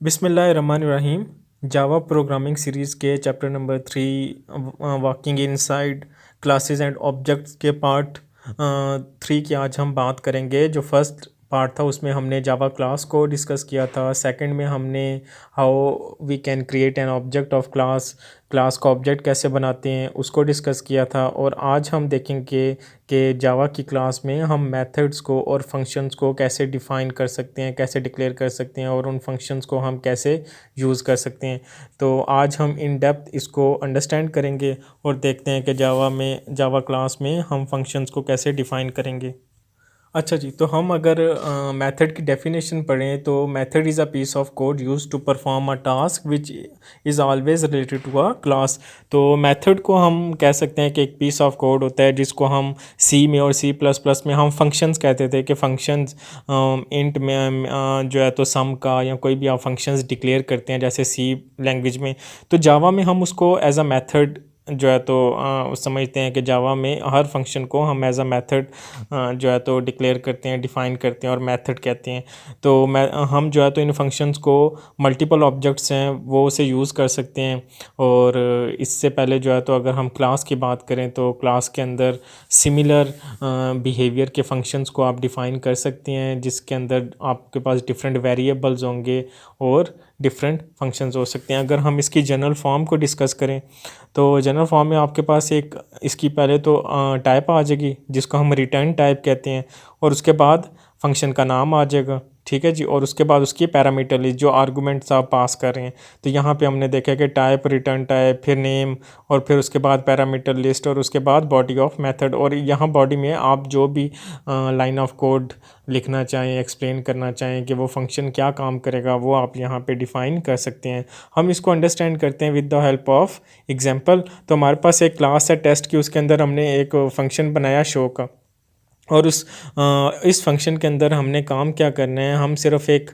बिस्मिल्लाहिर्रहमानिर्रहीम। Java programming series के chapter number 3 walking inside classes and objects के part 3 की आज हम बात करेंगे। जो फर्स्ट पार्ट था उसमें हमने जावा क्लास को डिस्कस किया था। सेकंड में हमने how we can create an object of class, class का ऑब्जेक्ट कैसे बनाते हैं उसको डिस्कस किया था। और आज हम देखेंगे कि जावा की क्लास में हम मेथड्स को और फंक्शंस को कैसे डिफ़ाइन कर सकते हैं, कैसे डिक्लेयर कर सकते हैं और उन फंक्शंस को हम कैसे यूज़ कर सकते हैं। तो आज हम इन डेप्थ इसको अंडरस्टैंड करेंगे और देखते हैं कि जावा क्लास में हम फंक्शंस को कैसे डिफ़ाइन करेंगे। अच्छा जी, तो हम अगर मेथड की डेफिनेशन पढ़ें तो method is a piece of code use to perform a task which is always related to a class. तो मेथड को हम कह सकते हैं कि एक पीस ऑफ कोड होता है जिसको हम सी में और सी प्लस प्लस में हम फंक्शंस कहते थे कि फंक्शंस इंट में जो है तो सम का या कोई भी आप फंक्शंस डिक्लेयर करते हैं जैसे सी लैंग्वेज में, तो जावा में हम उसको एज अ मेथड जो है तो समझते हैं कि जावा में हर फंक्शन को हम एज अ मेथड जो है तो डिक्लेयर करते हैं, डिफ़ाइन करते हैं और मेथड कहते हैं। तो हम जो है तो इन फंक्शंस को मल्टीपल ऑब्जेक्ट्स हैं वो उसे यूज़ कर सकते हैं। और इससे पहले जो है तो अगर हम क्लास की बात करें तो क्लास के अंदर सिमिलर बिहेवियर के फंक्शंस को आप डिफ़ाइन कर सकते हैं जिसके अंदर आपके पास डिफरेंट वेरिएबल्स होंगे और डिफरेंट फंक्शंस हो सकते हैं। अगर हम इसकी जनरल फॉर्म को डिस्कस करें तो जनरल फॉर्म में आपके पास एक इसकी पहले तो टाइप आ जाएगी जिसको हम रिटर्न टाइप कहते हैं और उसके बाद फंक्शन का नाम आ जाएगा, ठीक है जी। और उसके बाद उसकी पैरामीटर लिस्ट जो आर्गुमेंट्स आप पास कर रहे हैं, तो यहाँ पे हमने देखा कि टाइप, रिटर्न टाइप, फिर नेम और फिर उसके बाद पैरामीटर लिस्ट और उसके बाद बॉडी ऑफ मेथड। और यहाँ बॉडी में आप जो भी लाइन ऑफ कोड लिखना चाहें, एक्सप्लेन करना चाहें कि वो फंक्शन क्या काम करेगा, वो आप यहाँ पे डिफ़ाइन कर सकते हैं। हम इसको अंडरस्टैंड करते हैं with the help of example. तो हमारे पास एक क्लास है टेस्ट की, उसके अंदर हमने एक फंक्शन बनाया शो का और इस फंक्शन के अंदर हमने काम क्या करना है, हम सिर्फ एक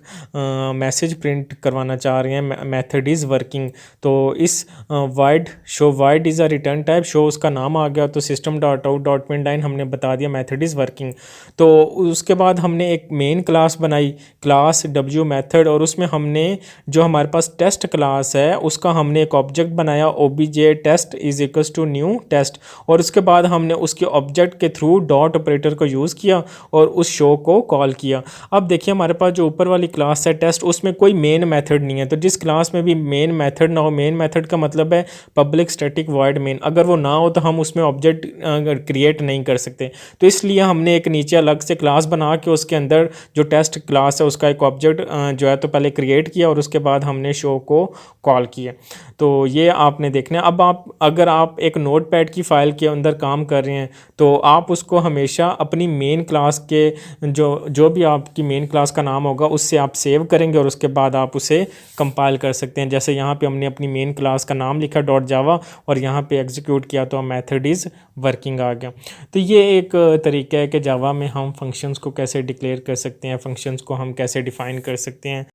मैसेज प्रिंट करवाना चाह रहे हैं, मेथड इज़ वर्किंग। तो इस wide show wide is a return type, show उसका नाम आ गया तो system dot out dot print line हमने बता दिया मेथड इज़ वर्किंग। तो उसके बाद हमने एक मेन क्लास बनाई, क्लास डब्ल्यू मेथड, और उसमें हमने जो हमारे पास टेस्ट क्लास है उसका हमने एक ऑब्जेक्ट बनाया O B J test is equals to new test. और उसके बाद हमने उसके ऑब्जेक्ट के थ्रू डॉट ऑपरेटर को यूज़ किया और उस शो को कॉल किया। अब देखिए हमारे पास जो ऊपर वाली क्लास है टेस्ट, उसमें कोई मेन मेथड नहीं है। तो जिस क्लास में भी मेन मेथड ना हो, मेन मेथड का मतलब है पब्लिक स्टैटिक वॉइड मेन, अगर वो ना हो तो हम उसमें ऑब्जेक्ट क्रिएट नहीं कर सकते। तो इसलिए हमने एक नीचे अलग से क्लास बना के उसके अंदर जो टेस्ट क्लास है उसका एक ऑब्जेक्ट जो है तो पहले क्रिएट किया और उसके बाद हमने शो को कॉल किया। तो ये आपने देखना है। अब अगर आप एक नोटपैड की फ़ाइल के अंदर काम कर रहे हैं तो आप उसको हमेशा अपनी मेन क्लास के जो भी आपकी मेन क्लास का नाम होगा उससे आप सेव करेंगे और उसके बाद आप उसे कंपाइल कर सकते हैं। जैसे यहाँ पे हमने अपनी मेन क्लास का नाम लिखा डॉट जावा और यहाँ पे एग्जीक्यूट किया तो मेथड इज़ वर्किंग आ गया। तो ये एक तरीका है कि जावा में हम फंक्शंस को कैसे डिक्लेयर कर सकते हैं, फंक्शंस को हम कैसे डिफ़ाइन कर सकते हैं।